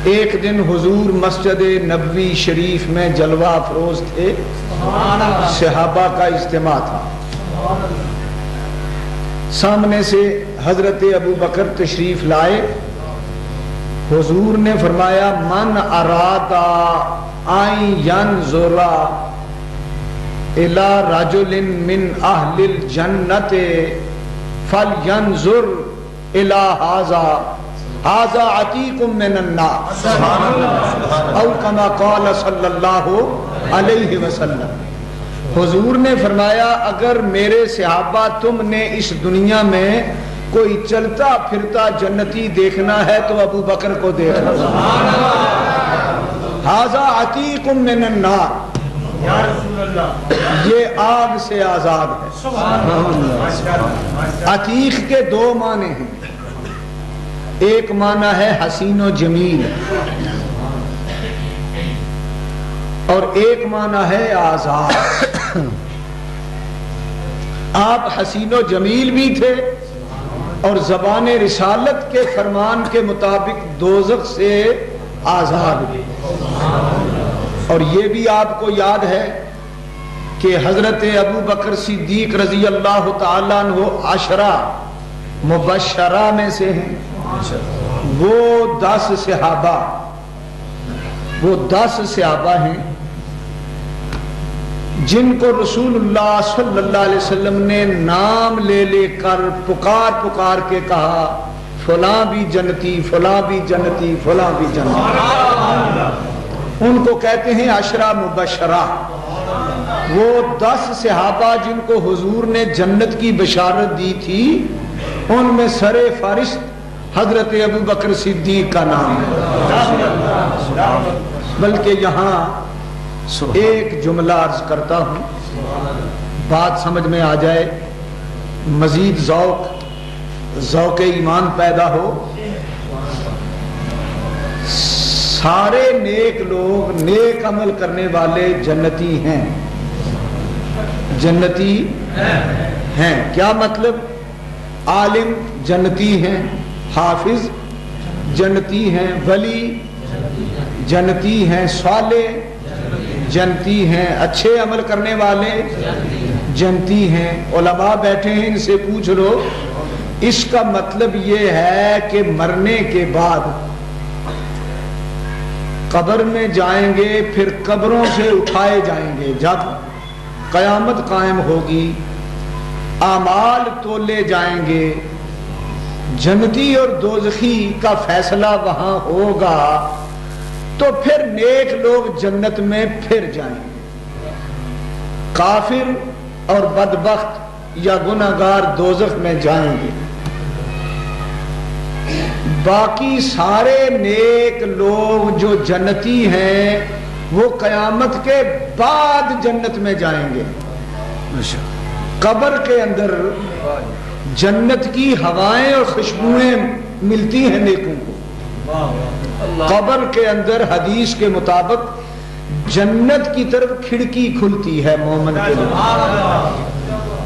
ایک دن حضور مسجد نبوی شریف میں جلوہ افروز تھے، صحابہ کا اجتماع تھا، سامنے سے حضرت ابو بکر تشریف لائے۔ حضور نے فرمایا من ارادا ان ینظر الی رجل من اہل الجنت فلینظر الی ھذا عتیق من النار او کما قال صلی اللہ علیہ وسلم۔ حضور نے فرمایا اگر میرے صحابہ تم نے اس دنیا میں کوئی چلتا پھرتا جنتی دیکھنا ہے تو ابو بکر کو دیکھنا۔ ھذا عتیق من النار، یہ آگ سے آزاد ہے۔ عتیق کے دو معنی ہیں، ایک معنی ہے حسین و جمیل اور ایک معنی ہے آزاد۔ آپ حسین و جمیل بھی تھے اور زبان رسالت کے فرمان کے مطابق دوزخ سے آزاد بھی۔ اور یہ بھی آپ کو یاد ہے کہ حضرت ابو بکر صدیق رضی اللہ تعالیٰ عنہ عشرہ مبشرہ میں سے ہیں۔ وہ 10 صحابہ ہیں جن کو رسول اللہ صلی اللہ علیہ وسلم نے نام لے لے کر پکار کے کہا فلاں بھی جنتی، فلاں بھی جنتی، فلاں بھی جنتی۔ ان کو کہتے ہیں عشرہ مبشرہ۔ وہ 10 صحابہ جن کو حضور نے جنت کی بشارت دی تھی، ان میں سر فہرست حضرت ابو بکر صدیق کا نام ہے۔ بلکہ یہاں ایک جملہ عرض کرتا ہوں، بات سمجھ میں آ جائے، مزید ذوق ایمان پیدا ہو۔ سارے نیک لوگ، نیک عمل کرنے والے جنتی ہیں، جنتی ہیں۔ کیا مطلب؟ عالم جنتی ہیں، حافظ جنتی ہیں، ولی جنتی ہیں، صالح جنتی ہیں، اچھے عمل کرنے والے جنتی ہیں۔ علماء بیٹھے ہیں، ان سے پوچھ لو، اس کا مطلب یہ ہے کہ مرنے کے بعد قبر میں جائیں گے، پھر قبروں سے اٹھائے جائیں گے، جب قیامت قائم ہوگی، اعمال تولے جائیں گے، جنتی اور دوزخی کا فیصلہ وہاں ہوگا، تو پھر نیک لوگ جنت میں پھر جائیں گے، کافر اور بدبخت یا گناہگار دوزخ میں جائیں گے۔ باقی سارے نیک لوگ جو جنتی ہیں وہ قیامت کے بعد جنت میں جائیں گے۔ قبر کے اندر جنت کی ہوائیں اور خوشبوئیں ملتی ہیں نیکوں کو۔ قبر کے اندر حدیث کے مطابق جنت کی طرف کھڑکی کھلتی ہے مومن کے لیے،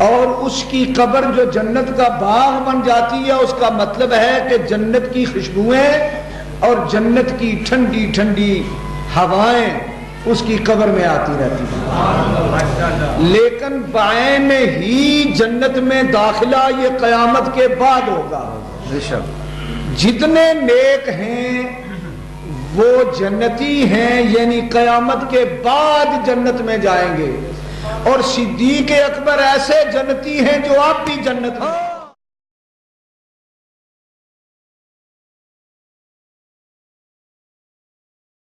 اور اس کی قبر جو جنت کا باغ بن جاتی ہے، اس کا مطلب ہے کہ جنت کی خوشبوئیں اور جنت کی ٹھنڈی ٹھنڈی ہوائیں اس کی قبر میں آتی رہتی ہیں۔ لیکن بعین ہی جنت میں داخلہ یہ قیامت کے بعد ہوگا۔ جتنے نیک ہیں وہ جنتی ہیں، یعنی قیامت کے بعد جنت میں جائیں گے، اور صدیق اکبر ایسے جنتی ہیں جو آپ بھی جنت ہیں۔